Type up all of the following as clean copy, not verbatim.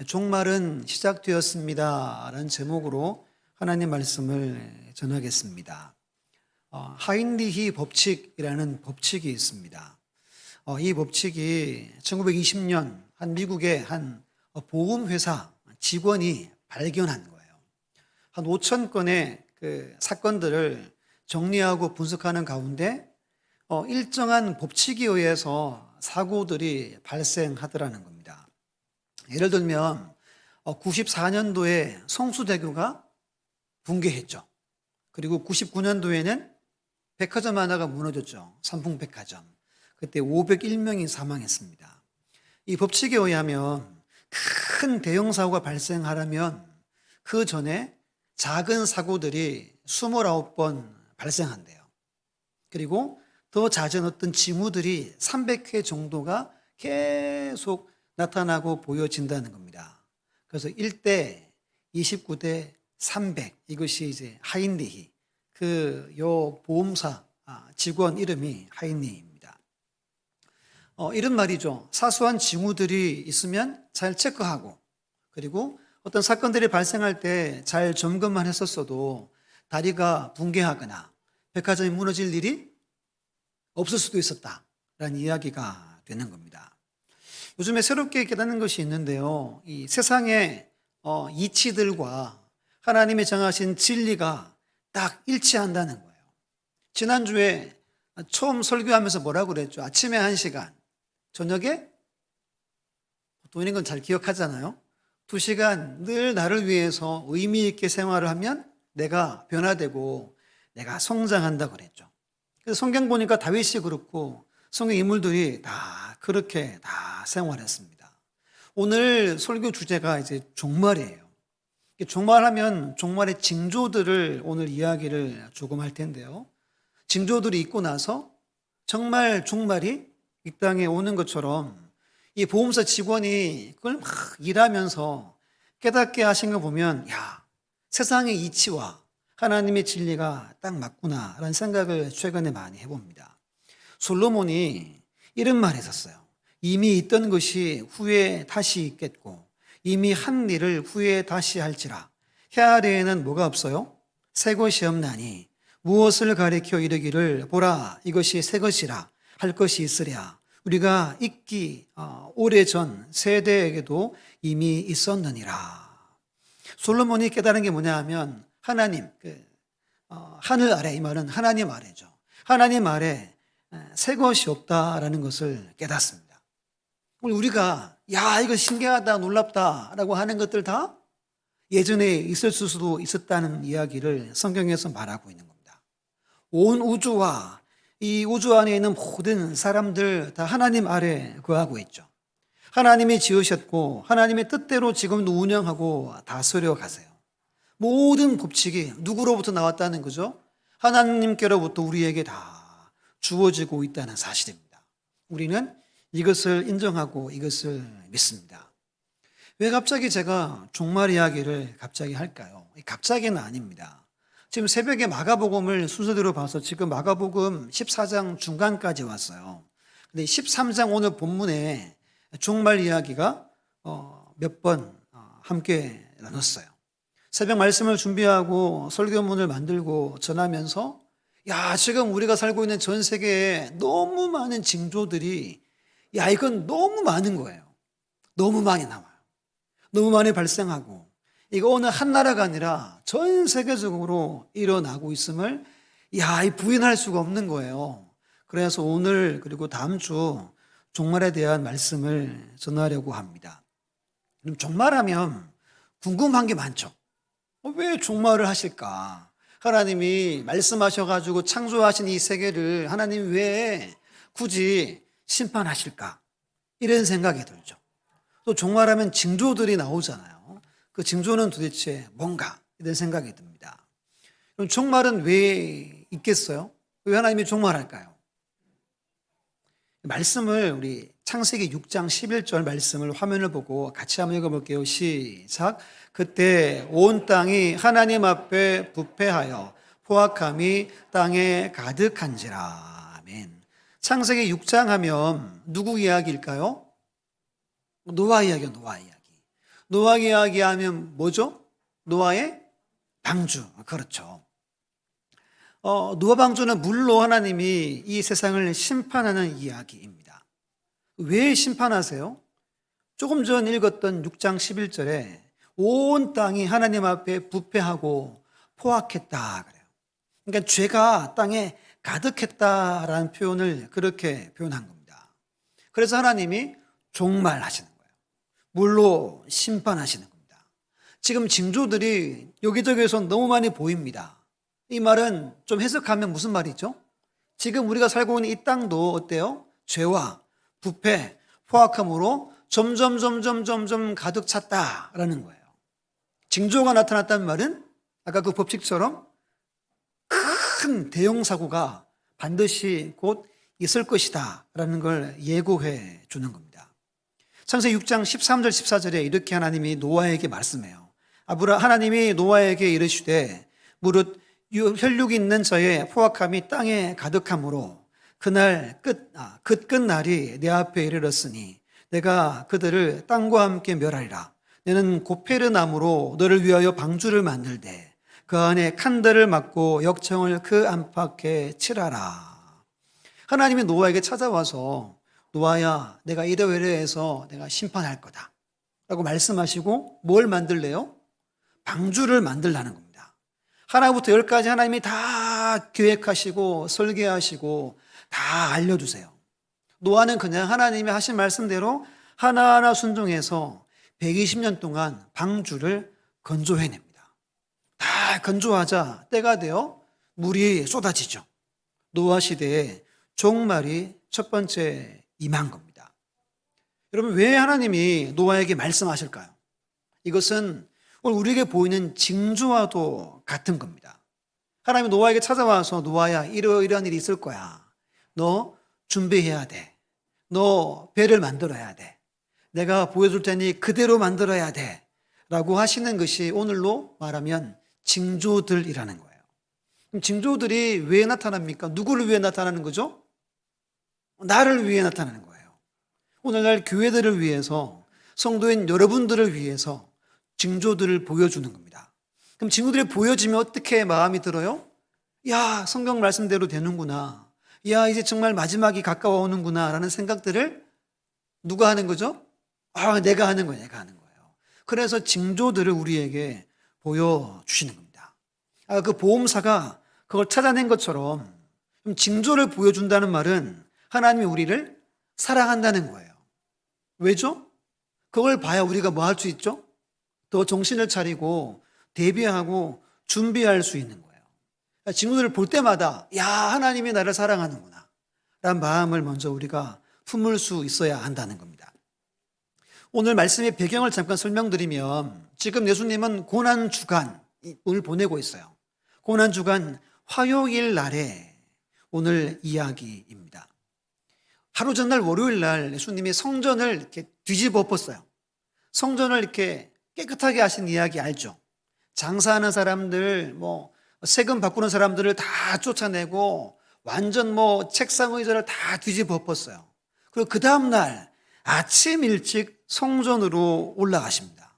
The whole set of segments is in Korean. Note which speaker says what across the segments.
Speaker 1: 종말은 시작되었습니다 라는 제목으로 하나님 말씀을 전하겠습니다. 하인리히 법칙이라는 법칙이 있습니다. 이 법칙이 1920년 한 미국의 한 보험회사 직원이 발견한 거예요. 한 5천 건의 그 사건들을 정리하고 분석하는 가운데 일정한 법칙에 의해서 사고들이 발생하더라는 겁니다. 예를 들면 94년도에 성수대교가 붕괴했죠. 그리고 99년도에는 백화점 하나가 무너졌죠. 삼풍백화점. 그때 501명이 사망했습니다. 이 법칙에 의하면 큰 대형 사고가 발생하려면 그 전에 작은 사고들이 29번 발생한대요. 그리고 더 잦은 어떤 징후들이 300회 정도가 계속 나타나고 보여진다는 겁니다. 그래서 1대 29대 300 이것이 이제 하인리히 요 보험사 직원 이름이 하인리히입니다. 이런 말이죠. 사소한 징후들이 있으면 잘 체크하고 그리고 어떤 사건들이 발생할 때 잘 점검만 했었어도 다리가 붕괴하거나 백화점이 무너질 일이 없을 수도 있었다라는 이야기가 되는 겁니다. 요즘에 새롭게 깨닫는 것이 있는데요. 이 세상의 이치들과 하나님이 정하신 진리가 딱 일치한다는 거예요. 지난주에 처음 설교하면서 뭐라고 그랬죠? 아침에 1시간, 저녁에 보통 건 잘 기억하잖아요. 2시간 늘 나를 위해서 의미 있게 생활을 하면 내가 변화되고 내가 성장한다고 그랬죠. 그래서 성경 보니까 다윗이 그렇고 성경 인물들이 다 그렇게 다 생활했습니다. 오늘 설교 주제가 이제 종말이에요. 종말하면 종말의 징조들을 오늘 이야기를 조금 할 텐데요. 징조들이 있고 나서 정말 종말이 이 땅에 오는 것처럼 이 보험사 직원이 그걸 막 일하면서 깨닫게 하신 거 보면 세상의 이치와 하나님의 진리가 딱 맞구나라는 생각을 최근에 많이 해봅니다. 솔로몬이 이런 말 했었어요. 이미 있던 것이 후에 다시 있겠고 이미 한 일을 후에 다시 할지라 해 아래에는 뭐가 없어요? 새 것이 없나니 무엇을 가리켜 이르기를 보라 이것이 새 것이라 할 것이 있으랴 우리가 있기 오래전 세대에게도 이미 있었느니라. 솔로몬이 깨달은 게 뭐냐 하면 하나님, 하늘 아래, 이 말은 하나님 아래죠. 하나님 아래 새 것이 없다라는 것을 깨닫습니다. 우리가 이거 신기하다 놀랍다라고 하는 것들 다 예전에 있을 수도 있었다는 이야기를 성경에서 말하고 있는 겁니다. 온 우주와 이 우주 안에 있는 모든 사람들 다 하나님 아래 거하고 있죠. 하나님이 지으셨고 하나님의 뜻대로 지금도 운영하고 다스려 가세요. 모든 법칙이 누구로부터 나왔다는 거죠? 하나님께로부터 우리에게 다 주어지고 있다는 사실입니다. 우리는 이것을 인정하고 이것을 믿습니다. 왜 갑자기 제가 종말 이야기를 갑자기 할까요? 갑자기는 아닙니다. 지금 새벽에 마가복음을 순서대로 봐서 지금 마가복음 14장 중간까지 왔어요. 근데 13장 오늘 본문에 종말 이야기가 몇 번 함께 나눴어요. 새벽 말씀을 준비하고 설교문을 만들고 전하면서 지금 우리가 살고 있는 전 세계에 너무 많은 징조들이 이건 너무 많은 거예요. 너무 많이 나와요. 너무 많이 발생하고 이거 어느 한 나라가 아니라 전 세계적으로 일어나고 있음을 부인할 수가 없는 거예요. 그래서 오늘 그리고 다음 주 종말에 대한 말씀을 전하려고 합니다. 그럼 종말하면 궁금한 게 많죠. 왜 종말을 하실까? 하나님이 말씀하셔가지고 창조하신 이 세계를 하나님 왜 굳이 심판하실까? 이런 생각이 들죠. 또 종말하면 징조들이 나오잖아요. 그 징조는 도대체 뭔가? 이런 생각이 듭니다. 그럼 종말은 왜 있겠어요? 왜 하나님이 종말할까요? 말씀을 우리 창세기 6장 11절 말씀을 화면을 보고 같이 한번 읽어볼게요. 시작. 그때 온 땅이 하나님 앞에 부패하여 포악함이 땅에 가득한지라. 아멘. 창세기 6장 하면 누구 이야기일까요? 노아 이야기요. 노아 이야기. 노아 이야기하면 뭐죠? 노아의 방주. 그렇죠. 노아 방주는 물로 하나님이 이 세상을 심판하는 이야기입니다. 왜 심판하세요? 조금 전 읽었던 6장 11절에 온 땅이 하나님 앞에 부패하고 포악했다 그래요. 그러니까 죄가 땅에 가득했다라는 표현을 그렇게 표현한 겁니다. 그래서 하나님이 종말하시는 거예요. 물로 심판하시는 겁니다. 지금 징조들이 여기저기에서 너무 많이 보입니다. 이 말은 좀 해석하면 무슨 말이죠? 지금 우리가 살고 있는 이 땅도 어때요? 죄와 부패, 포악함으로 점점 가득 찼다라는 거예요. 징조가 나타났다는 말은 아까 그 법칙처럼 큰 대형 사고가 반드시 곧 있을 것이다 라는 걸 예고해 주는 겁니다. 창세기 6장 13절 14절에 이렇게 하나님이 노아에게 말씀해요. 하나님이 노아에게 이르시되 무릇 혈육이 있는 자의 포악함이 땅에 가득함으로 그날 끝날이 내 앞에 이르렀으니 내가 그들을 땅과 함께 멸하리라. 너는 고페르 나무로 너를 위하여 방주를 만들되 그 안에 칸들을 막고 역청을 그 안팎에 칠하라. 하나님이 노아에게 찾아와서 노아야 내가 이러이러해서 내가 심판할 거다 라고 말씀하시고 뭘 만들래요? 방주를 만들라는 겁니다. 하나부터 열까지 하나님이 다 계획하시고 설계하시고 다 알려주세요. 노아는 그냥 하나님이 하신 말씀대로 하나하나 순종해서 120년 동안 방주를 건조해냅니다. 다 건조하자 때가 되어 물이 쏟아지죠. 노아 시대에 종말이 첫 번째 임한 겁니다. 여러분 왜 하나님이 노아에게 말씀하실까요? 이것은 오늘 우리에게 보이는 징조와도 같은 겁니다. 하나님이 노아에게 찾아와서 노아야 이러이러한 일이 있을 거야. 너 준비해야 돼. 너 배를 만들어야 돼. 내가 보여줄 테니 그대로 만들어야 돼. 라고 하시는 것이 오늘로 말하면 징조들이라는 거예요. 그럼 징조들이 왜 나타납니까? 누구를 위해 나타나는 거죠? 나를 위해 나타나는 거예요. 오늘날 교회들을 위해서 성도인 여러분들을 위해서 징조들을 보여주는 겁니다. 그럼 징조들이 보여지면 어떻게 마음이 들어요? 야, 성경 말씀대로 되는구나. 야, 이제 정말 마지막이 가까워 오는구나 라는 생각들을 누가 하는 거죠? 내가 하는 거예요. 내가 하는 거예요. 그래서 징조들을 우리에게 보여주시는 겁니다. 그 보험사가 그걸 찾아낸 것처럼 징조를 보여준다는 말은 하나님이 우리를 사랑한다는 거예요. 왜죠? 그걸 봐야 우리가 뭐 할 수 있죠? 더 정신을 차리고 대비하고 준비할 수 있는 거예요. 징조들을 볼 때마다 야, 하나님이 나를 사랑하는구나 라는 마음을 먼저 우리가 품을 수 있어야 한다는 겁니다. 오늘 말씀의 배경을 잠깐 설명드리면 지금 예수님은 고난주간을 보내고 있어요. 고난주간 화요일 날에 오늘 이야기입니다. 하루 전날 월요일 날 예수님이 성전을 이렇게 뒤집어 엎었어요. 성전을 이렇게 깨끗하게 하신 이야기 알죠? 장사하는 사람들, 세금 바꾸는 사람들을 다 쫓아내고 완전 책상 의자를 다 뒤집어 엎었어요. 그리고 그 다음날 아침 일찍 성전으로 올라가십니다.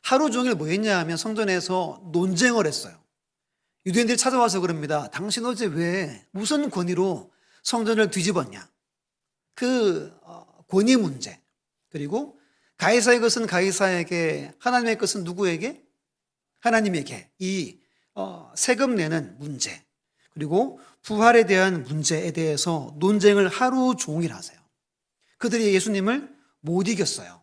Speaker 1: 하루 종일 뭐 했냐 하면 성전에서 논쟁을 했어요. 유대인들이 찾아와서 그럽니다. 당신 어제 왜 무슨 권위로 성전을 뒤집었냐? 그 권위 문제, 그리고 가이사의 것은 가이사에게, 하나님의 것은 누구에게? 하나님에게. 이 세금 내는 문제, 그리고 부활에 대한 문제에 대해서 논쟁을 하루 종일 하세요. 그들이 예수님을 못 이겼어요.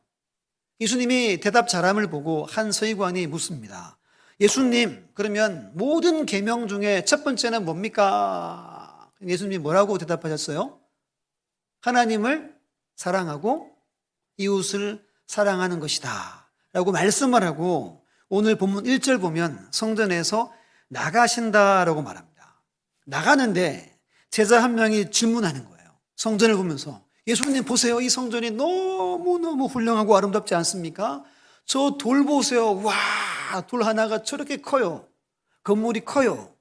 Speaker 1: 예수님이 대답 잘함을 보고 한 서기관이 묻습니다. 예수님, 그러면 모든 계명 중에 첫 번째는 뭡니까? 예수님이 뭐라고 대답하셨어요? 하나님을 사랑하고 이웃을 사랑하는 것이다 라고 말씀을 하고 오늘 본문 1절 보면 성전에서 나가신다라고 말합니다. 나가는데 제자 한 명이 질문하는 거예요. 성전을 보면서 예수님 보세요. 이 성전이 너무너무 훌륭하고 아름답지 않습니까? 저 돌 보세요. 와, 돌 하나가 저렇게 커요. 건물이 커요.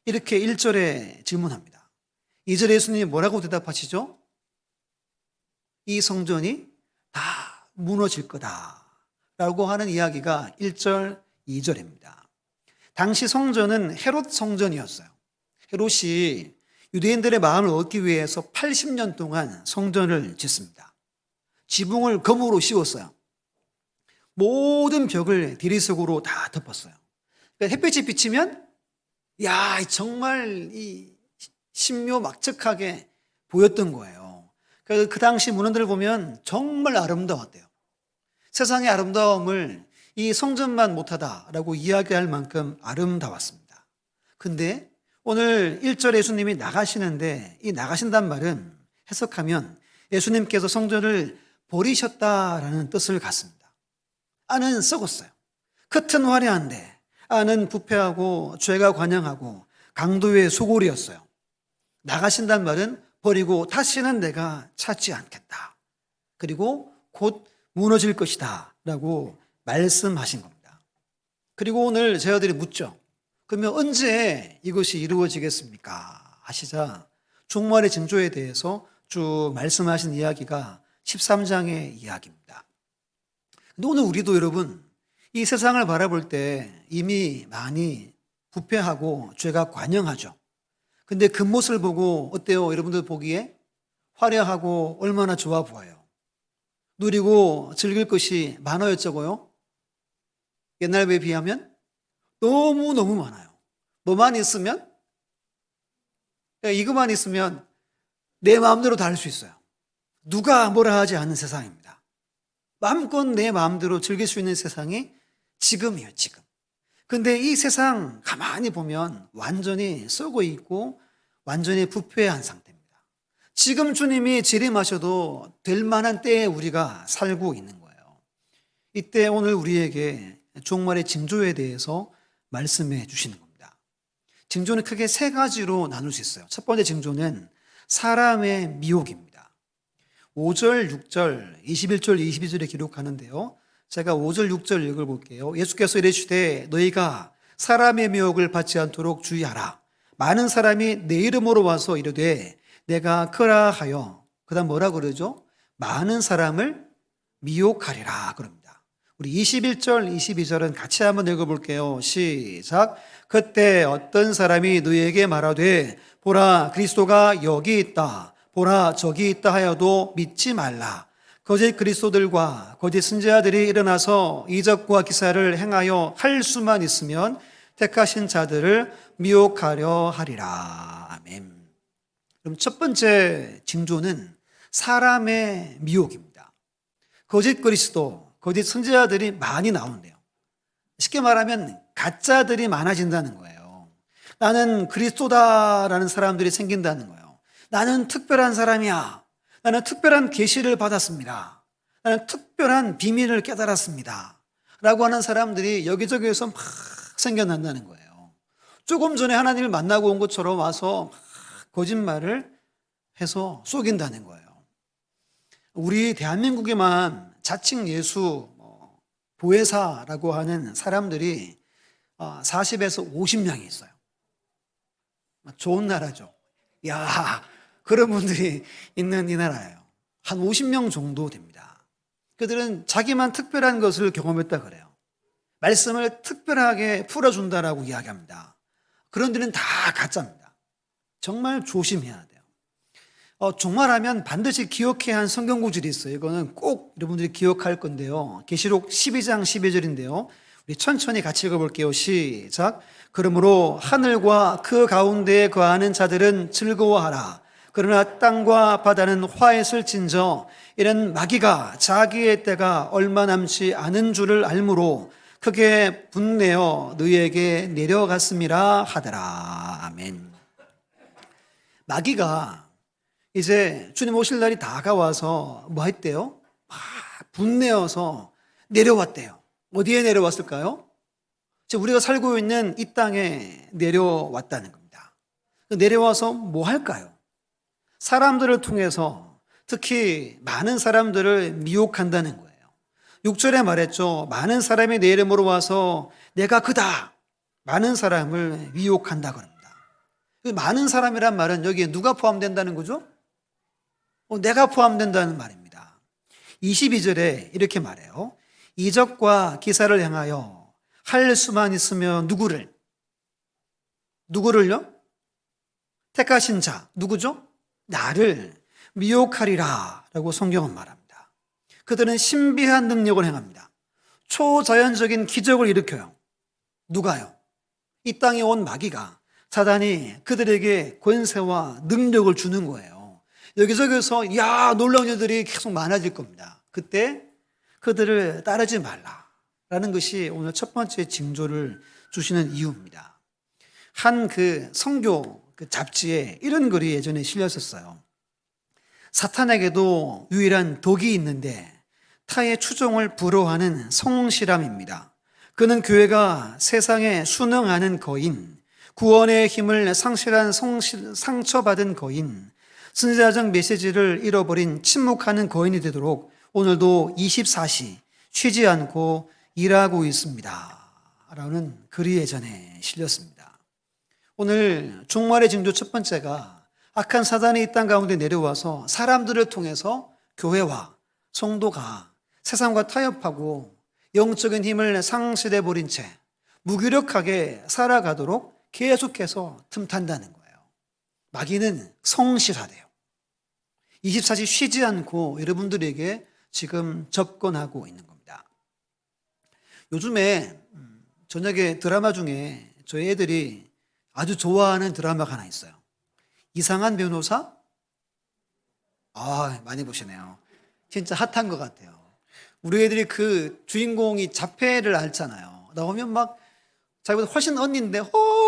Speaker 1: 이렇게 1절에 질문합니다. 2절에 예수님이 뭐라고 대답하시죠? 이 성전이 다 무너질 거다 라고 하는 이야기가 1절, 2절입니다. 당시 성전은 헤롯 성전이었어요. 헤롯이 유대인들의 마음을 얻기 위해서 80년 동안 성전을 짓습니다. 지붕을 금으로 씌웠어요. 모든 벽을 디리석으로 다 덮었어요. 그러니까 햇빛이 비치면 야, 정말 이 신묘막측하게 보였던 거예요. 그 당시 문헌들을 보면 정말 아름다웠대요. 세상의 아름다움을 이 성전만 못하다라고 이야기할 만큼 아름다웠습니다. 근데 오늘 1절에 예수님이 나가시는데 이 나가신단 말은 해석하면 예수님께서 성전을 버리셨다라는 뜻을 갖습니다. 안은 썩었어요. 겉은 화려한데 안은 부패하고 죄가 관영하고 강도의 소굴이었어요. 나가신단 말은 버리고 다시는 내가 찾지 않겠다. 그리고 곧 무너질 것이다 라고 말씀하신 겁니다. 그리고 오늘 저희들이 묻죠. 그러면 언제 이것이 이루어지겠습니까? 하시자 종말의 징조에 대해서 쭉 말씀하신 이야기가 13장의 이야기입니다. 근데 오늘 우리도 여러분 이 세상을 바라볼 때 이미 많이 부패하고 죄가 관영하죠. 근데 그 모습을 보고 어때요? 여러분들 보기에 화려하고 얼마나 좋아 보여요. 누리고 즐길 것이 많아요, 적어요? 옛날에 비하면 너무너무 많아요. 뭐만 있으면, 이것만 있으면 내 마음대로 다 할 수 있어요. 누가 뭐라 하지 않는 세상입니다. 마음껏 내 마음대로 즐길 수 있는 세상이 지금이에요, 지금. 근데 이 세상 가만히 보면 완전히 썩어 있고 완전히 부패한 상태입니다. 지금 주님이 재림하셔도 될 만한 때에 우리가 살고 있는 거예요. 이때 오늘 우리에게 종말의 징조에 대해서 말씀해 주시는 겁니다. 징조는 크게 세 가지로 나눌 수 있어요. 첫 번째 징조는 사람의 미혹입니다. 5절, 6절, 21절, 22절에 기록하는데요. 제가 5절, 6절 읽어볼게요. 예수께서 이르시되 너희가 사람의 미혹을 받지 않도록 주의하라. 많은 사람이 내 이름으로 와서 이르되 내가 그라 하여 그 다음 뭐라 그러죠? 많은 사람을 미혹하리라 그럽니다. 우리 21절, 22절은 같이 한번 읽어볼게요. 시작. 그때 어떤 사람이 너희에게 말하되 보라 그리스도가 여기 있다. 보라 저기 있다 하여도 믿지 말라. 거짓 그리스도들과 거짓 선지자들이 일어나서 이적과 기사를 행하여 할 수만 있으면 택하신 자들을 미혹하려 하리라. 아멘. 그럼 첫 번째 징조는 사람의 미혹입니다. 거짓 그리스도, 거짓 선지자들이 많이 나온대요. 쉽게 말하면 가짜들이 많아진다는 거예요. 나는 그리스도다라는 사람들이 생긴다는 거예요. 나는 특별한 사람이야. 나는 특별한 계시를 받았습니다. 나는 특별한 비밀을 깨달았습니다. 라고 하는 사람들이 여기저기에서 막 생겨난다는 거예요. 조금 전에 하나님을 만나고 온 것처럼 와서 막 거짓말을 해서 속인다는 거예요. 우리 대한민국에만 자칭 예수 보혜사라고 하는 사람들이 40에서 50명이 있어요. 좋은 나라죠. 야, 그런 분들이 있는 이 나라예요. 한 50명 정도 됩니다. 그들은 자기만 특별한 것을 경험했다 그래요. 말씀을 특별하게 풀어준다라고 이야기합니다. 그런 데는 다 가짜입니다. 정말 조심해야 돼요. 종말하면 반드시 기억해야 한 성경 구절이 있어요. 이거는 꼭 여러분들이 기억할 건데요. 계시록 12장 12절인데요. 우리 천천히 같이 읽어볼게요. 시작. 그러므로 하늘과 그 가운데에 거하는 자들은 즐거워하라. 그러나 땅과 바다는 화해슬진저 이는 마귀가 자기의 때가 얼마 남지 않은 줄을 알므로 크게 분내어 너희에게 내려갔음이라 하더라. 아멘. 마귀가 이제 주님 오실 날이 다가와서 뭐 했대요? 막 분내어서 내려왔대요. 어디에 내려왔을까요? 우리가 살고 있는 이 땅에 내려왔다는 겁니다. 내려와서 뭐 할까요? 사람들을 통해서 특히 많은 사람들을 미혹한다는 거예요. 6절에 말했죠. 많은 사람이 내 이름으로 와서 내가 그다. 많은 사람을 미혹한다 그럽니다. 많은 사람이란 말은 여기에 누가 포함된다는 거죠? 내가 포함된다는 말입니다. 22절에 이렇게 말해요. 이적과 기사를 행하여 할 수만 있으면 누구를요? 택하신 자, 누구죠? 나를 미혹하리라 라고 성경은 말합니다. 그들은 신비한 능력을 행합니다. 초자연적인 기적을 일으켜요. 누가요? 이 땅에 온 마귀가, 사단이 그들에게 권세와 능력을 주는 거예요. 여기저기서 놀라운 일들이 계속 많아질 겁니다. 그때 그들을 따르지 말라라는 것이 오늘 첫 번째 징조를 주시는 이유입니다. 한 성교 잡지에 이런 글이 예전에 실렸었어요. 사탄에게도 유일한 독이 있는데 타의 추종을 부러워하는 성실함입니다. 그는 교회가 세상에 순응하는 거인, 구원의 힘을 상실한 상처받은 거인, 선지자적 메시지를 잃어버린 침묵하는 거인이 되도록 오늘도 24시 쉬지 않고 일하고 있습니다. 라는 글이 예전에 실렸습니다. 오늘 종말의 징조 첫 번째가 악한 사단이 이 땅 가운데 내려와서 사람들을 통해서 교회와 성도가 세상과 타협하고 영적인 힘을 상실해버린 채 무기력하게 살아가도록 계속해서 틈탄다는 거예요. 마귀는 성실하대요. 24시 쉬지 않고 여러분들에게 지금 접근하고 있는 겁니다. 요즘에 저녁에 드라마 중에 저희 애들이 아주 좋아하는 드라마가 하나 있어요. 이상한 변호사? 많이 보시네요. 진짜 핫한 것 같아요. 우리 애들이 주인공이 자폐를 앓잖아요. 나오면 막 자기보다 훨씬 언니인데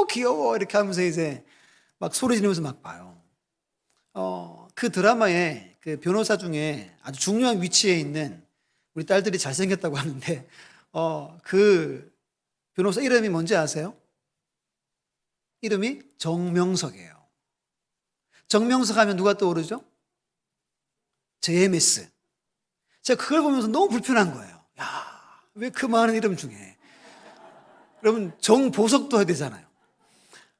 Speaker 1: 귀여워 이렇게 하면서 이제 막 소리 지르면서 막 봐요. 그 드라마에 그 변호사 중에 아주 중요한 위치에 있는 우리 딸들이 잘생겼다고 하는데 그 변호사 이름이 뭔지 아세요? 이름이 정명석이에요. 정명석 하면 누가 떠오르죠? JMS. 제가 그걸 보면서 너무 불편한 거예요. 왜 그 많은 이름 중에. 여러분, 정보석도 해야 되잖아요.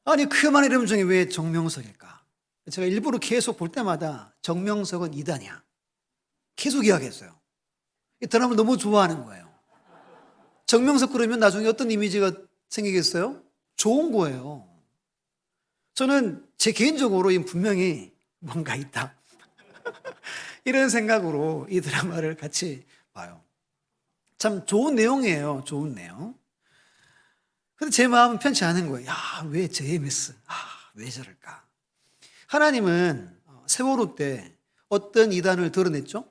Speaker 1: 아니, 그 많은 이름 중에 왜 정명석일까? 제가 일부러 계속 볼 때마다 정명석은 이단이야. 계속 이야기했어요. 이 드라마를 너무 좋아하는 거예요. 정명석 그러면 나중에 어떤 이미지가 생기겠어요? 좋은 거예요. 저는 제 개인적으로 분명히 뭔가 있다. 이런 생각으로 이 드라마를 같이 봐요. 참 좋은 내용이에요. 좋은 내용. 근데 제 마음은 편치 않은 거예요. 왜 JMS? 왜 저럴까? 하나님은 세월호 때 어떤 이단을 드러냈죠?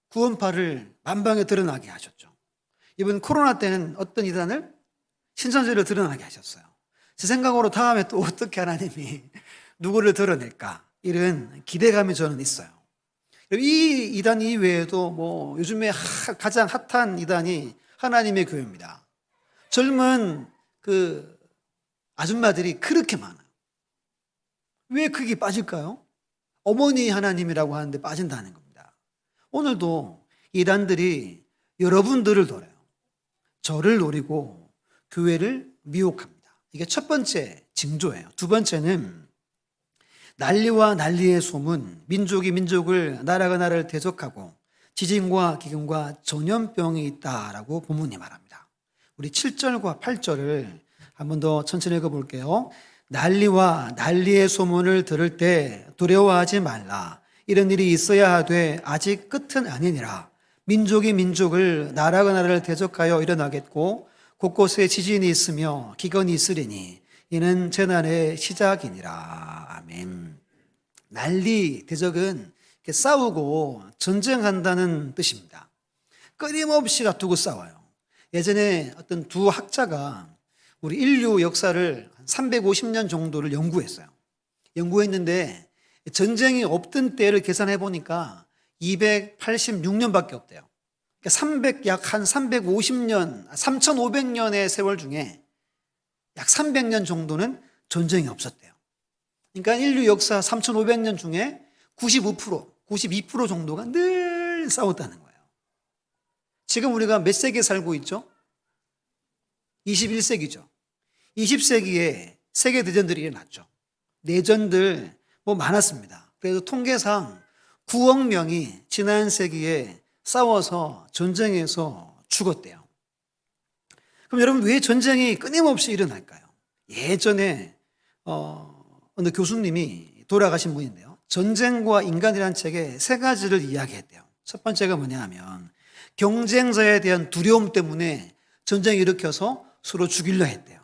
Speaker 1: 구원파를 만방에 드러나게 하셨죠. 이번 코로나 때는 어떤 이단을? 신천지를 드러나게 하셨어요. 제 생각으로 다음에 또 어떻게 하나님이 누구를 드러낼까? 이런 기대감이 저는 있어요. 이 이단 이외에도 요즘에 가장 핫한 이단이 하나님의 교회입니다. 젊은 아줌마들이 그렇게 많아요. 왜 그게 빠질까요? 어머니 하나님이라고 하는데 빠진다는 겁니다. 오늘도 이단들이 여러분들을 노려요. 저를 노리고 교회를 미혹합니다. 이게 첫 번째 징조예요. 두 번째는 난리와 난리의 소문, 민족이 민족을, 나라가 나라를 대적하고 지진과 기근과 전염병이 있다라고 본문이 말합니다. 우리 7절과 8절을 한 번 더 천천히 읽어볼게요. 난리와 난리의 소문을 들을 때 두려워하지 말라. 이런 일이 있어야 하되 아직 끝은 아니니라. 민족이 민족을, 나라가 나라를 대적하여 일어나겠고 곳곳에 지진이 있으며 기근이 있으리니 이는 재난의 시작이니라. 아멘. 난리, 대적은 싸우고 전쟁한다는 뜻입니다. 끊임없이 다투고 싸워요. 예전에 어떤 두 학자가 우리 인류 역사를 350년 정도를 연구했어요. 연구했는데 전쟁이 없던 때를 계산해 보니까 286년밖에 없대요. 그러니까 약 한 350년, 3,500년의 세월 중에 약 300년 정도는 전쟁이 없었대요. 그러니까 인류 역사 3,500년 중에 92% 정도가 늘 싸웠다는 거예요. 지금 우리가 몇 세기에 살고 있죠? 21세기죠. 20세기에 세계 대전들이 일어났죠. 내전들 많았습니다. 그래도 통계상 9억 명이 지난 세기에 싸워서 전쟁에서 죽었대요. 그럼 여러분 왜 전쟁이 끊임없이 일어날까요? 예전에 어느 교수님이 돌아가신 분인데요. 전쟁과 인간이라는 책에 세 가지를 이야기했대요. 첫 번째가 뭐냐 하면 경쟁자에 대한 두려움 때문에 전쟁을 일으켜서 서로 죽이려 했대요.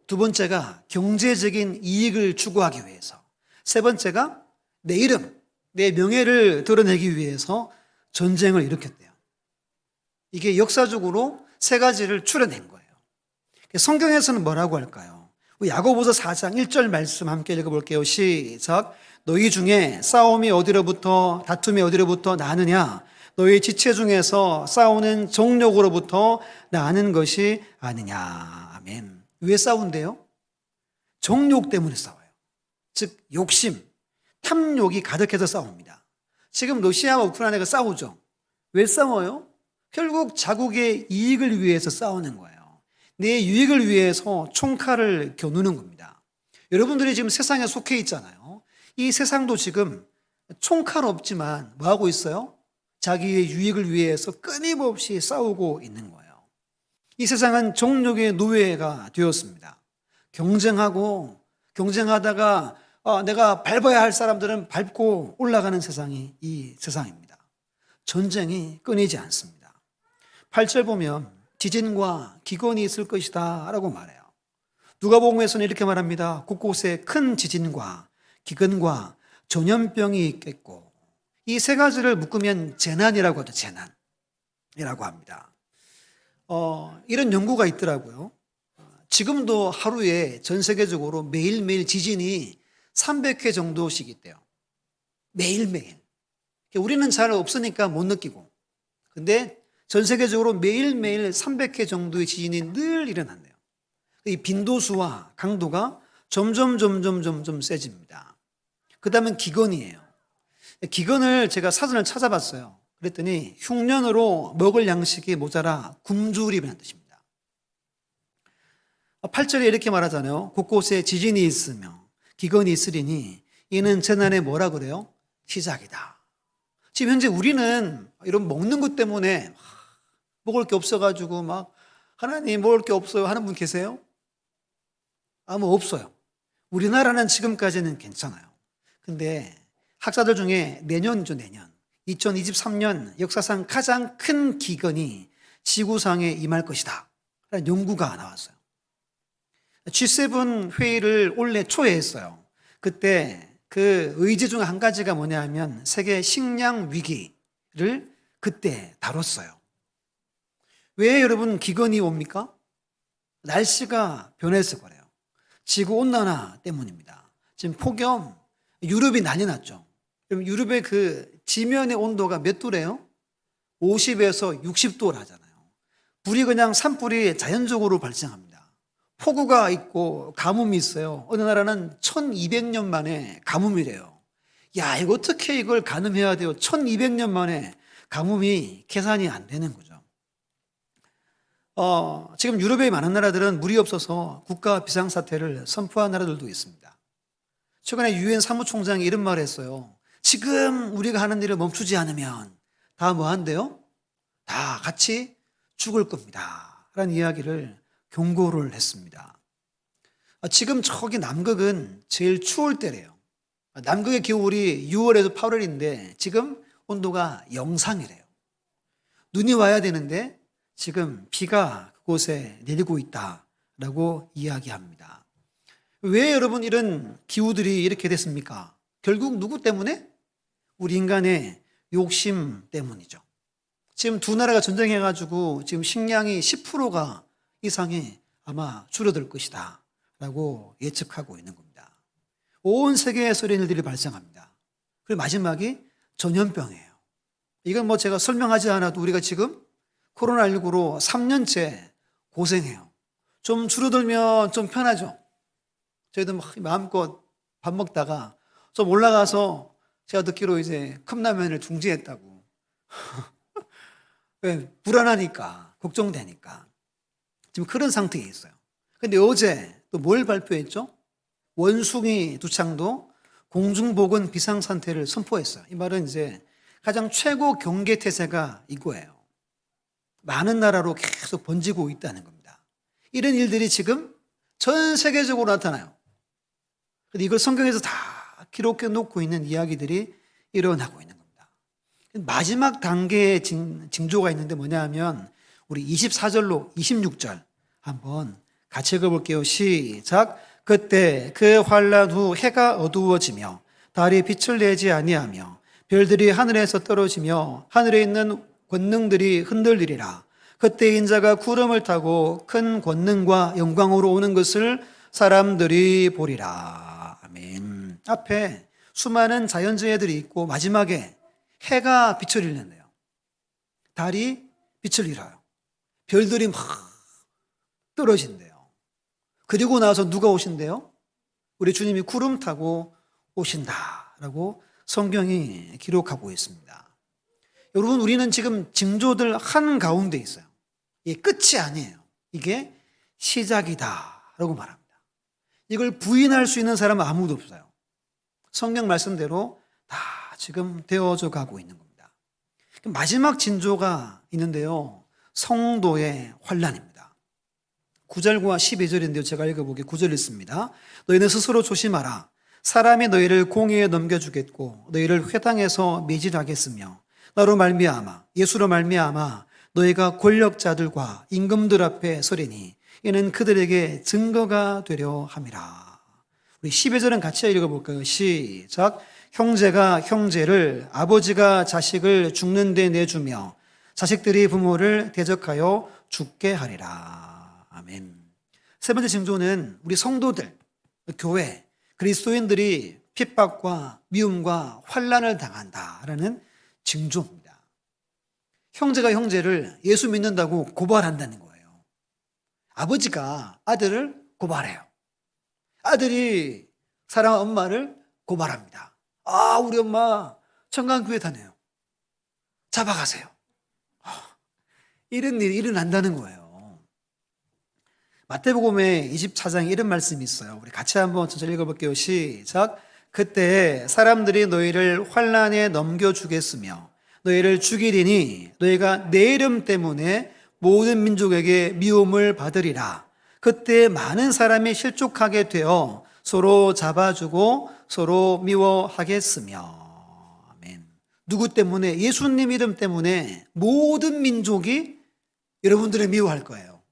Speaker 1: 두 번째가 경제적인 이익을 추구하기 위해서. 세 번째가 내 이름, 내 명예를 드러내기 위해서 전쟁을 일으켰대요. 이게 역사적으로 세 가지를 추려낸 거예요. 성경에서는 뭐라고 할까요? 야고보서 4장 1절 말씀 함께 읽어볼게요. 시작. 너희 중에 싸움이 어디로부터 다툼이 어디로부터 나느냐? 너희 지체 중에서 싸우는 정욕으로부터 나는 것이 아니냐. 아멘. 왜 싸운대요? 정욕 때문에 싸워요. 즉 욕심, 탐욕이 가득해서 싸웁니다. 지금 러시아와 우크라이나가 싸우죠. 왜 싸워요? 결국 자국의 이익을 위해서 싸우는 거예요. 내 유익을 위해서 총칼을 겨누는 겁니다. 여러분들이 지금 세상에 속해 있잖아요. 이 세상도 지금 총칼 없지만 뭐 하고 있어요? 자기의 유익을 위해서 끊임없이 싸우고 있는 거예요. 이 세상은 정욕의 노예가 되었습니다. 경쟁하다가 내가 밟아야 할 사람들은 밟고 올라가는 세상이 이 세상입니다. 전쟁이 끊이지 않습니다. 8절 보면 지진과 기근이 있을 것이다 라고 말해요. 누가복음에서는 이렇게 말합니다. 곳곳에 큰 지진과 기근과 전염병이 있겠고, 이 세 가지를 묶으면 재난이라고 하죠. 재난이라고 합니다. 이런 연구가 있더라고요. 지금도 하루에 전 세계적으로 매일매일 지진이 300회 정도씩 있대요. 매일매일. 우리는 잘 없으니까 못 느끼고. 근데 전 세계적으로 매일매일 300회 정도의 지진이 늘 일어난대요. 이 빈도수와 강도가 점점 세집니다. 그 다음은 기근이에요. 기근을 제가 사전을 찾아봤어요. 그랬더니 흉년으로 먹을 양식이 모자라 굶주림이라는 뜻입니다. 8절에 이렇게 말하잖아요. 곳곳에 지진이 있으며 기근이 있으리니 이는 재난의 뭐라 그래요? 시작이다. 지금 현재 우리는 이런 먹는 것 때문에 먹을 게 없어가지고 막 하나님 먹을 게 없어요 하는 분 계세요? 아무 없어요. 우리나라는 지금까지는 괜찮아요. 근데 학자들 중에 내년 2023년 역사상 가장 큰 기근이 지구상에 임할 것이다 라는 연구가 나왔어요. G7 회의를 올해 초에 했어요. 그때 그 의제 중 한 가지가 뭐냐 하면 세계 식량 위기를 그때 다뤘어요. 왜 여러분 기근이 옵니까? 날씨가 변해서 그래요. 지구온난화 때문입니다. 지금 폭염, 유럽이 난리 났죠. 그럼 유럽의 그 지면의 온도가 몇 도래요? 50에서 60도를 하잖아요. 불이 그냥 산불이 자연적으로 발생합니다. 폭우가 있고 가뭄이 있어요. 어느 나라는 1200년 만에 가뭄이래요. 야, 이거 어떻게 이걸 가늠해야 돼요? 1200년 만에 가뭄이 계산이 안 되는 거죠. 지금 유럽의 많은 나라들은 물이 없어서 국가 비상사태를 선포한 나라들도 있습니다. 최근에 유엔 사무총장이 이런 말을 했어요. 지금 우리가 하는 일을 멈추지 않으면 다 뭐 한대요? 다 같이 죽을 겁니다 라는 이야기를 경고를 했습니다. 지금 저기 남극은 제일 추울 때래요. 남극의 겨울이 6월에서 8월인데 지금 온도가 영상이래요. 눈이 와야 되는데 지금 비가 그곳에 내리고 있다라고 이야기합니다. 왜 여러분 이런 기후들이 이렇게 됐습니까? 결국 누구 때문에? 우리 인간의 욕심 때문이죠. 지금 두 나라가 전쟁해가지고 지금 식량이 10%가 이상이 아마 줄어들 것이다 라고 예측하고 있는 겁니다. 온 세계에서 이런 일들이 발생합니다. 그리고 마지막이 전염병이에요. 이건 뭐 제가 설명하지 않아도 우리가 지금 코로나19로 3년째 고생해요. 좀 줄어들면 좀 편하죠. 저희도 마음껏 밥 먹다가 좀 올라가서 제가 듣기로 이제 컵라면을 중지했다고. 왜? 불안하니까, 걱정되니까. 지금 그런 상태에 있어요. 근데 어제 또 뭘 발표했죠? 원숭이 두창도 공중보건 비상상태를 선포했어요. 이 말은 이제 가장 최고 경계 태세가 이거예요. 많은 나라로 계속 번지고 있다는 겁니다. 이런 일들이 지금 전 세계적으로 나타나요. 근데 이걸 성경에서 다 기록해 놓고 있는 이야기들이 일어나고 있는 겁니다. 마지막 단계의 징조가 있는데 뭐냐 하면 우리 24절로 26절 한번 같이 읽어볼게요. 시작. 그때 그 환란 후 해가 어두워지며 달이 빛을 내지 아니하며 별들이 하늘에서 떨어지며 하늘에 있는 권능들이 흔들리리라. 그때 인자가 구름을 타고 큰 권능과 영광으로 오는 것을 사람들이 보리라. 아멘. 앞에 수많은 자연재해들이 있고 마지막에 해가 빛을 잃는데요. 달이 빛을 잃어요. 별들이 막 떨어진대요. 그리고 나서 누가 오신대요? 우리 주님이 구름 타고 오신다라고 성경이 기록하고 있습니다. 여러분, 우리는 지금 징조들 한가운데 있어요. 이게 끝이 아니에요. 이게 시작이다라고 말합니다. 이걸 부인할 수 있는 사람은 아무도 없어요. 성경 말씀대로 다 지금 되어져 가고 있는 겁니다. 마지막 징조가 있는데요. 성도의 환난입니다. 9절과 12절인데요. 제가 읽어보게 9절 읽습니다. 너희는 스스로 조심하라. 사람이 너희를 공의에 넘겨주겠고 너희를 회당에서 매질하겠으며 나로 말미암아 예수로 말미암아 너희가 권력자들과 임금들 앞에 서리니 이는 그들에게 증거가 되려 함이라. 우리 12절은 같이 읽어볼까요? 시작. 형제가 형제를 아버지가 자식을 죽는 데 내주며 자식들이 부모를 대적하여 죽게 하리라. 아멘. 세 번째 징조는 우리 성도들, 교회, 그리스도인들이 핍박과 미움과 환난을 당한다라는 징조입니다. 형제가 형제를 예수 믿는다고 고발한다는 거예요. 아버지가 아들을 고발해요. 아들이 사랑하는 엄마를 고발합니다. 아, 우리 엄마 청강교회 다녀요. 잡아가세요. 이런 일이 일어난다는 거예요. 마태복음에 24장에 이런 말씀이 있어요. 우리 같이 한번 천천히 읽어볼게요. 시작. 그때 사람들이 너희를 환난에 넘겨주겠으며 너희를 죽이리니 너희가 내 이름 때문에 모든 민족에게 미움을 받으리라. 그때 많은 사람이 실족하게 되어 서로 잡아주고 서로 미워하겠으며. 아멘. 누구 때문에? 예수님 이름 때문에 모든 민족이 여러분들을 미워할 거예요.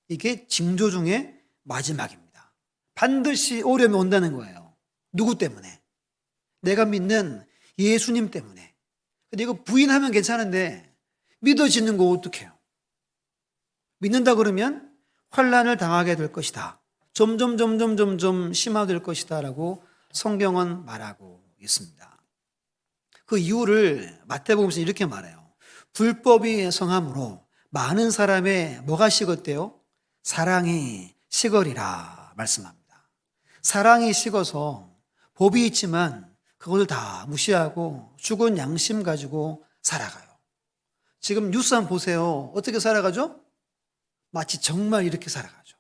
Speaker 1: 이게 징조 중에 마지막입니다. 반드시 어려움이 온다는 거예요. 누구 때문에? 내가 믿는 예수님 때문에. 근데 이거 부인하면 괜찮은데 믿어지는 거 어떡해요? 믿는다 그러면 환난을 당하게 될 것이다. 점점 심화될 것이다 라고 성경은 말하고 있습니다. 그 이유를 마태복음에서 이렇게 말해요. 불법이 성함으로 많은 사람의 뭐가 식었대요? 사랑이 식으리라 말씀합니다. 사랑이 식어서 법이 있지만 그걸 다 무시하고 죽은 양심 가지고 살아가요. 지금 뉴스 한번 보세요. 어떻게 살아가죠? 마치 정말 이렇게 살아가죠.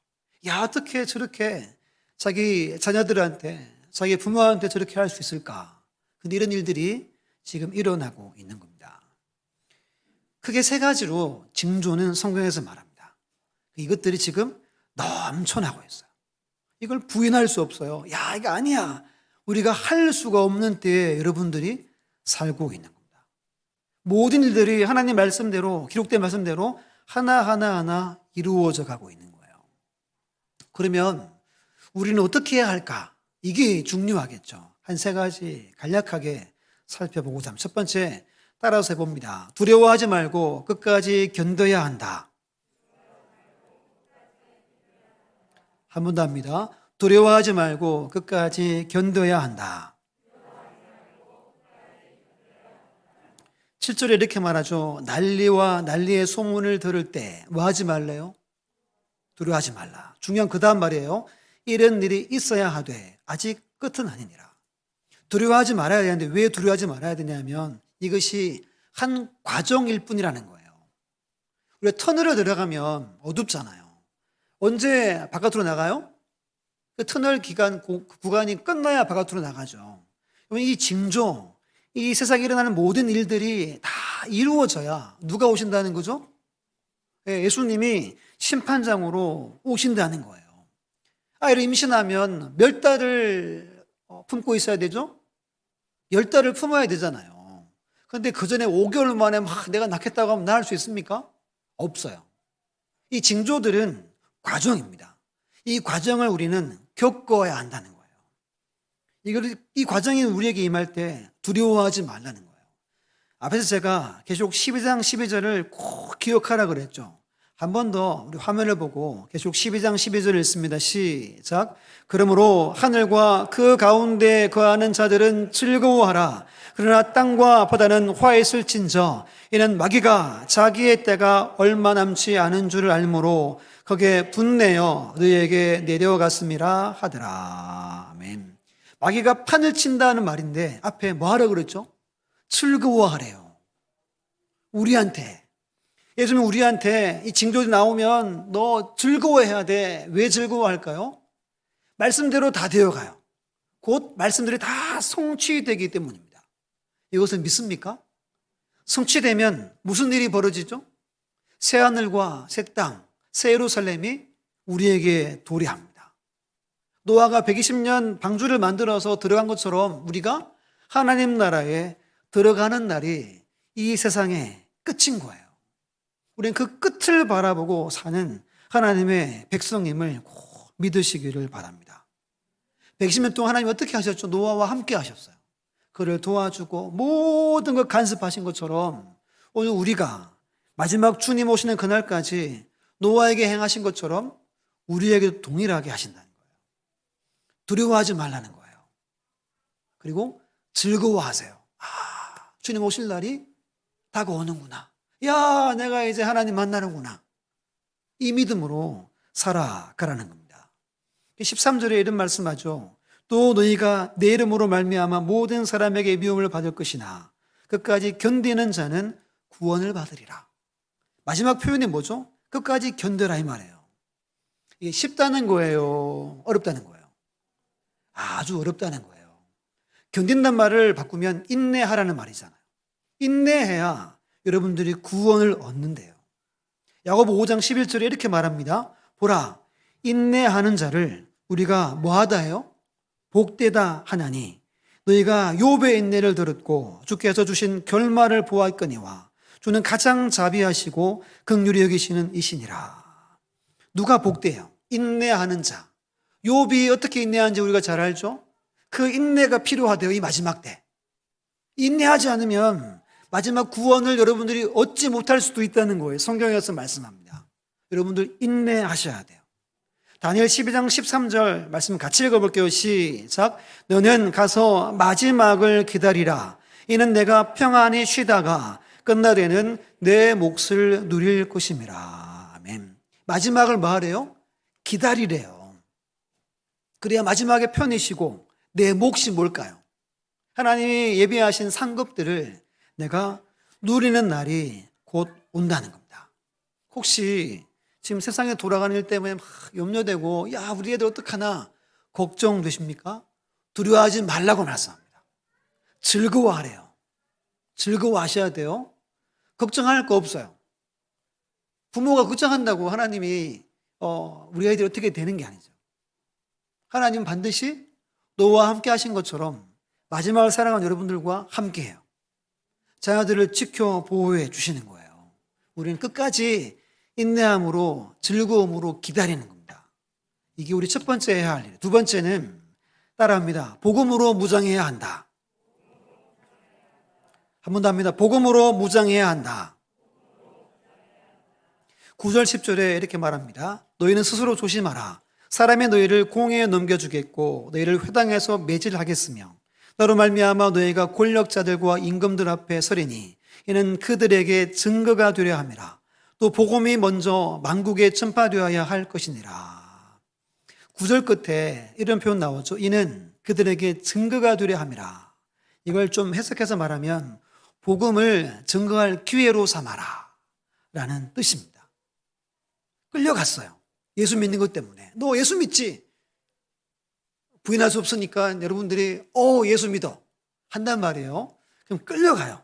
Speaker 1: 야, 어떻게 저렇게 자기 자녀들한테, 자기 부모한테 저렇게 할 수 있을까? 근데 이런 일들이 지금 일어나고 있는 겁니다. 크게 세 가지로 징조는 성경에서 말합니다. 이것들이 지금 넘쳐나고 있어요. 이걸 부인할 수 없어요. 야, 이거 아니야. 우리가 할 수가 없는 때에 여러분들이 살고 있는 겁니다. 모든 일들이 하나님 말씀대로, 기록된 말씀대로 하나하나 이루어져 가고 있는 거예요. 그러면 우리는 어떻게 해야 할까? 이게 중요하겠죠. 한 세 가지 간략하게 살펴보고자 합니다. 첫 번째, 따라서 해봅니다. 두려워하지 말고 끝까지 견뎌야 한다. 한 번 더 합니다. 두려워하지 말고 끝까지 견뎌야 한다. 7절에 이렇게 말하죠. 난리와 난리의 소문을 들을 때 뭐 하지 말래요? 두려워하지 말라. 중요한 그 다음 말이에요. 이런 일이 있어야 하되 아직 끝은 아니니라. 두려워하지 말아야 되는데 왜 두려워하지 말아야 되냐면 이것이 한 과정일 뿐이라는 거예요. 우리가 터널에 들어가면 어둡잖아요. 언제 바깥으로 나가요? 그 터널 기간, 구간이 끝나야 바깥으로 나가죠. 이 징조, 이 세상에 일어나는 모든 일들이 다 이루어져야 누가 오신다는 거죠? 예수님이 심판장으로 오신다는 거예요. 아이를 임신하면 몇 달을 품고 있어야 되죠? 10달을 품어야 되잖아요. 그런데 그 전에 5개월 만에 막 내가 낳겠다고 하면 낳을 수 있습니까? 없어요. 이 징조들은 과정입니다. 이 과정을 우리는 겪어야 한다는 거예요. 이 과정이 우리에게 임할 때 두려워하지 말라는 거예요. 앞에서 제가 계시록 12장 12절을 꼭 기억하라 그랬죠. 한 번 더 우리 화면을 보고 계시록 12장 12절을 읽습니다. 시작. 그러므로 하늘과 그 가운데 거하는 자들은 즐거워하라. 그러나 땅과 바다는 화했을진저 이는 마귀가 자기의 때가 얼마 남지 않은 줄을 알므로 거기에 분내어 너희에게 내려갔음이라 하더라. 아멘. 마귀가 판을 친다는 말인데 앞에 뭐 하라 그랬죠? 즐거워하래요. 우리한테. 예수님은 우리한테 이 징조들이 나오면 너 즐거워해야 돼. 왜 즐거워할까요? 말씀대로 다 되어가요. 곧 말씀들이 다 성취되기 때문입니다. 이것을 믿습니까? 성취되면 무슨 일이 벌어지죠? 새하늘과 새 땅, 새 예루살렘이 우리에게 도래합니다. 노아가 120년 방주를 만들어서 들어간 것처럼 우리가 하나님 나라에 들어가는 날이 이 세상의 끝인 거예요. 우리는 그 끝을 바라보고 사는 하나님의 백성임을 꼭 믿으시기를 바랍니다. 120년 동안 하나님 어떻게 하셨죠? 노아와 함께 하셨어요. 그를 도와주고 모든 걸 간섭하신 것처럼 오늘 우리가 마지막 주님 오시는 그날까지 노아에게 행하신 것처럼 우리에게도 동일하게 하신다는 거예요. 두려워하지 말라는 거예요. 그리고 즐거워하세요. 주님 오실 날이 다가오는구나. 야, 내가 이제 하나님 만나는구나. 이 믿음으로 살아가라는 겁니다. 13절에 이런 말씀하죠. 또 너희가 내 이름으로 말미암아 모든 사람에게 미움을 받을 것이나 끝까지 견디는 자는 구원을 받으리라. 마지막 표현이 뭐죠? 끝까지 견뎌라 이 말이에요. 이게 쉽다는 거예요? 어렵다는 거예요? 아주 어렵다는 거예요. 견딘단 말을 바꾸면 인내하라는 말이잖아요. 인내해야 여러분들이 구원을 얻는데요. 야고보 5장 11절에 이렇게 말합니다. 보라, 인내하는 자를 우리가 뭐하다 해요? 복되다 하나니 너희가 욥의 인내를 들었고 주께서 주신 결말을 보았거니와 주는 가장 자비하시고 긍휼히 여기시는 이시니라. 누가 복돼요? 인내하는 자. 욥이 어떻게 인내하는지 우리가 잘 알죠? 그 인내가 필요하대요. 이 마지막 때. 인내하지 않으면 마지막 구원을 여러분들이 얻지 못할 수도 있다는 거예요. 성경에서 말씀합니다. 여러분들 인내하셔야 돼요. 다니엘 12장 13절 말씀 같이 읽어볼게요. 시작. 너는 가서 마지막을 기다리라. 이는 내가 평안히 쉬다가 끝날에는 내 몫을 누릴 것임이라. 아멘. 마지막을 뭐 하래요? 기다리래요. 그래야 마지막에 편히 쉬고 내 몫이 뭘까요? 하나님이 예비하신 상급들을 내가 누리는 날이 곧 온다는 겁니다. 혹시 지금 세상에 돌아가는 일 때문에 막 염려되고 야 우리 애들 어떡하나 걱정되십니까? 두려워하지 말라고 말씀합니다. 즐거워하래요. 즐거워하셔야 돼요. 걱정할 거 없어요. 부모가 걱정한다고 하나님이 우리 아이들이 어떻게 되는 게 아니죠. 하나님은 반드시 너와 함께 하신 것처럼 마지막을 사랑하는 여러분들과 함께해요. 자녀들을 지켜 보호해 주시는 거예요. 우리는 끝까지 인내함으로 즐거움으로 기다리는 겁니다. 이게 우리 첫 번째 해야 할 일. 두 번째는 따라합니다. 복음으로 무장해야 한다. 한 번 더 합니다. 복음으로 무장해야 한다. 9절 10절에 이렇게 말합니다. 너희는 스스로 조심하라. 사람이 너희를 공회에 넘겨주겠고 너희를 회당에서 매질하겠으며 너로 말미암아 너희가 권력자들과 임금들 앞에 서리니 이는 그들에게 증거가 되려 함이라. 또 복음이 먼저 만국에 전파되어야 할 것이니라. 9절 끝에 이런 표현 나오죠. 이는 그들에게 증거가 되려 함이라. 이걸 좀 해석해서 말하면 복음을 증거할 기회로 삼아라 라는 뜻입니다. 끌려갔어요. 예수 믿는 것 때문에. 너 예수 믿지? 부인할 수 없으니까 여러분들이 예수 믿어 한단 말이에요. 그럼 끌려가요.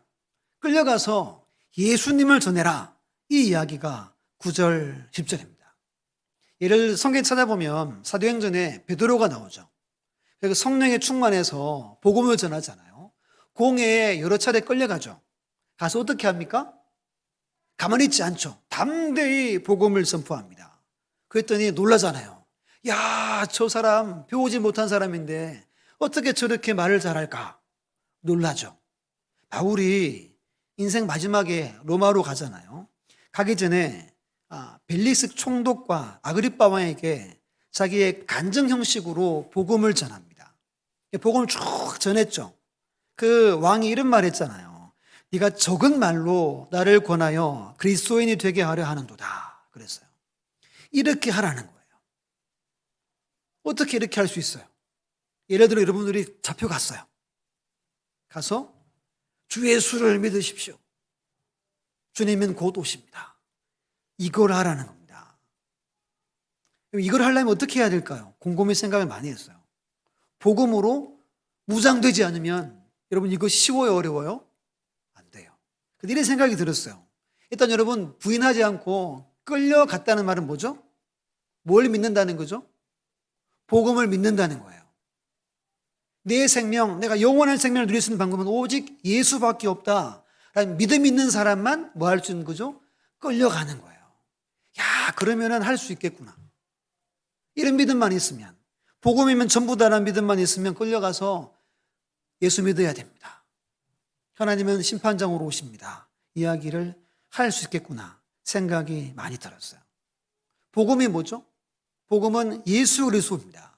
Speaker 1: 끌려가서 예수님을 전해라. 이 이야기가 9절, 10절입니다. 예를 성경에 찾아보면 사도행전에 베드로가 나오죠. 그리고 성령에 충만해서 복음을 전하잖아요. 공회에 여러 차례 끌려가죠. 가서 어떻게 합니까? 가만히 있지 않죠. 담대히 복음을 선포합니다. 그랬더니 놀라잖아요. 야, 저 사람 배우지 못한 사람인데 어떻게 저렇게 말을 잘할까? 놀라죠. 바울이 인생 마지막에 로마로 가잖아요. 가기 전에 벨리스 총독과 아그리빠 왕에게 자기의 간증 형식으로 복음을 전합니다. 복음을 쭉 전했죠. 그 왕이 이런 말 했잖아요. 네가 적은 말로 나를 권하여 그리스도인이 되게 하려 하는도다. 그랬어요. 이렇게 하라는 거예요. 어떻게 이렇게 할 수 있어요? 예를 들어 여러분들이 잡혀갔어요. 가서 주 예수를 믿으십시오. 주님은 곧 오십니다. 이걸 하라는 겁니다. 이걸 하려면 어떻게 해야 될까요? 곰곰이 생각을 많이 했어요. 복음으로 무장되지 않으면 여러분 이거 쉬워요, 어려워요? 안 돼요. 근데 이런 생각이 들었어요. 일단 여러분 부인하지 않고 끌려갔다는 말은 뭐죠? 뭘 믿는다는 거죠? 복음을 믿는다는 거예요. 내 생명, 내가 영원한 생명을 누릴 수 있는 방법은 오직 예수밖에 없다. 라는 믿음 있는 사람만 뭐 할 수 있는 거죠? 끌려가는 거예요. 야, 그러면은 할 수 있겠구나. 이런 믿음만 있으면, 복음이면 전부다라는 믿음만 있으면 끌려가서 예수 믿어야 됩니다. 하나님은 심판장으로 오십니다. 이야기를 할 수 있겠구나 생각이 많이 들었어요. 복음이 뭐죠? 복음은 예수 그리스도입니다.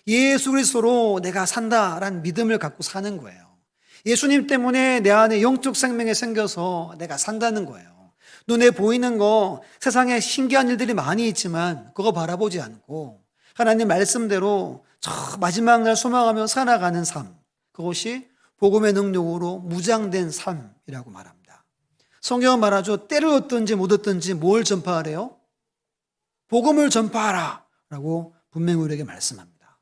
Speaker 1: 예수 그리스도로 내가 산다라는 믿음을 갖고 사는 거예요. 예수님 때문에 내 안에 영적 생명이 생겨서 내가 산다는 거예요. 눈에 보이는 거 세상에 신기한 일들이 많이 있지만 그거 바라보지 않고 하나님 말씀대로 저 마지막 날 소망하며 살아가는 삶, 그것이 복음의 능력으로 무장된 삶이라고 말합니다. 성경은 말하죠. 때를 얻든지 못 얻든지 뭘 전파하래요? 복음을 전파하라 라고 분명히 우리에게 말씀합니다.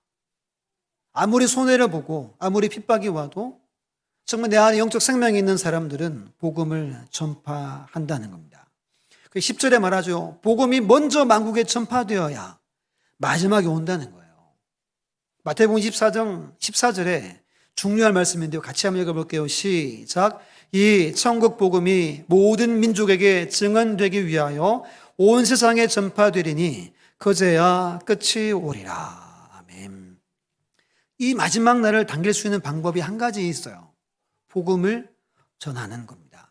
Speaker 1: 아무리 손해를 보고 아무리 핍박이 와도 정말 내 안에 영적 생명이 있는 사람들은 복음을 전파한다는 겁니다. 10절에 말하죠. 복음이 먼저 만국에 전파되어야 마지막에 온다는 거예요. 마태복음 24장 14절에 중요한 말씀인데요. 같이 한번 읽어볼게요. 시작. 이 천국 복음이 모든 민족에게 증언되기 위하여 온 세상에 전파되리니 그제야 끝이 오리라. 아멘. 이 마지막 날을 당길 수 있는 방법이 한 가지 있어요. 복음을 전하는 겁니다.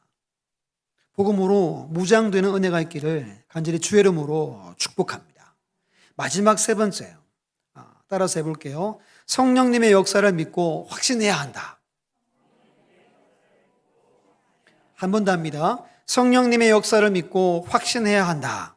Speaker 1: 복음으로 무장되는 은혜가 있기를 간절히 주의 이름으로 축복합니다. 마지막 세 번째요. 따라서 해볼게요. 성령님의 역사를 믿고 확신해야 한다. 한 번 더 합니다. 성령님의 역사를 믿고 확신해야 한다.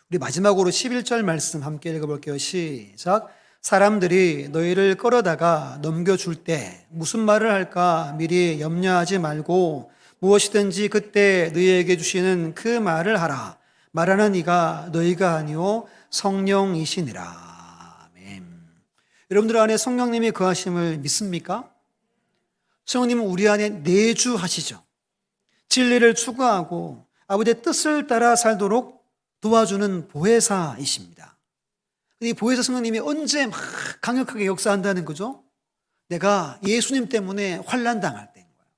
Speaker 1: 우리 마지막으로 11절 말씀 함께 읽어볼게요. 시작. 사람들이 너희를 끌어다가 넘겨줄 때 무슨 말을 할까 미리 염려하지 말고 무엇이든지 그때 너희에게 주시는 그 말을 하라. 말하는 이가 너희가 아니오 성령이시니라. 아멘. 여러분들 안에 성령님이 거하심을 믿습니까? 성령님은 우리 안에 내주하시죠. 진리를 추구하고 아버지의 뜻을 따라 살도록 도와주는 보혜사이십니다. 이 보혜사 성령님이 언제 막 강력하게 역사한다는 거죠? 내가 예수님 때문에 환난 당할 때인 거예요.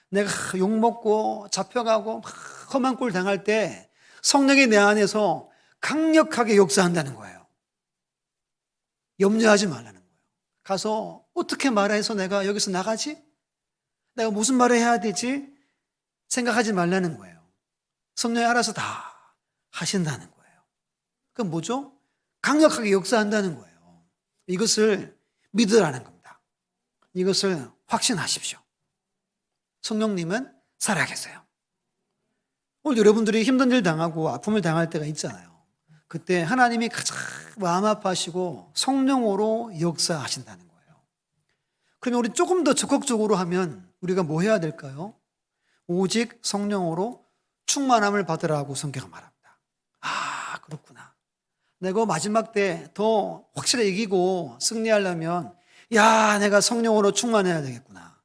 Speaker 1: 내가 욕먹고 잡혀가고 막 험한 꼴 당할 때 성령이 내 안에서 강력하게 역사한다는 거예요. 염려하지 말라는 거예요. 가서 어떻게 말해서 내가 여기서 나가지? 내가 무슨 말을 해야 되지? 생각하지 말라는 거예요. 성령이 알아서 다 하신다는 거예요. 그건 뭐죠? 강력하게 역사한다는 거예요. 이것을 믿으라는 겁니다. 이것을 확신하십시오. 성령님은 살아계세요. 오늘 여러분들이 힘든 일 당하고 아픔을 당할 때가 있잖아요. 그때 하나님이 가장 마음 아파하시고 성령으로 역사하신다는 거예요. 그러면 우리 조금 더 적극적으로 하면 우리가 뭐 해야 될까요? 오직 성령으로 충만함을 받으라고 성경은 말합니다. 아, 그렇구나. 내가 마지막 때 더 확실히 이기고 승리하려면 야, 내가 성령으로 충만해야 되겠구나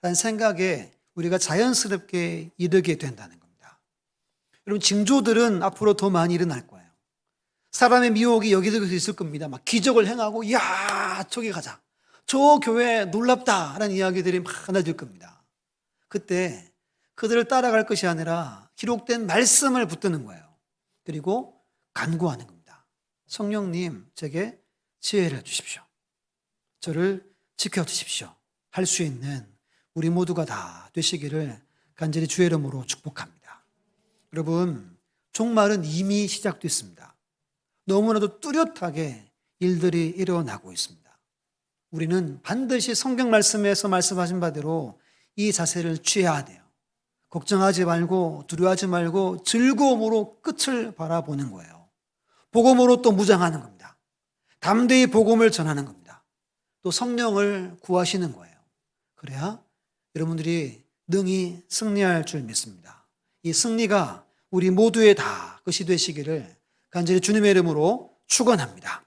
Speaker 1: 라는 생각에 우리가 자연스럽게 이르게 된다는 겁니다. 여러분, 징조들은 앞으로 더 많이 일어날 거예요. 사람의 미혹이 여기저기서 있을 겁니다. 막 기적을 행하고, 야, 저기 가자. 저 교회 놀랍다. 라는 이야기들이 막 하나질 겁니다. 그때 그들을 따라갈 것이 아니라 기록된 말씀을 붙드는 거예요. 그리고 간구하는 겁니다. 성령님, 제게 지혜를 주십시오. 저를 지켜주십시오. 할 수 있는 우리 모두가 다 되시기를 간절히 주의 이름으로 축복합니다. 여러분, 종말은 이미 시작됐습니다. 너무나도 뚜렷하게 일들이 일어나고 있습니다. 우리는 반드시 성경 말씀에서 말씀하신 바대로 이 자세를 취해야 돼요. 걱정하지 말고 두려워하지 말고 즐거움으로 끝을 바라보는 거예요. 복음으로 또 무장하는 겁니다. 담대히 복음을 전하는 겁니다. 또 성령을 구하시는 거예요. 그래야 여러분들이 능히 승리할 줄 믿습니다. 이 승리가 우리 모두의 다 것이 되시기를 간절히 주님의 이름으로 축원합니다.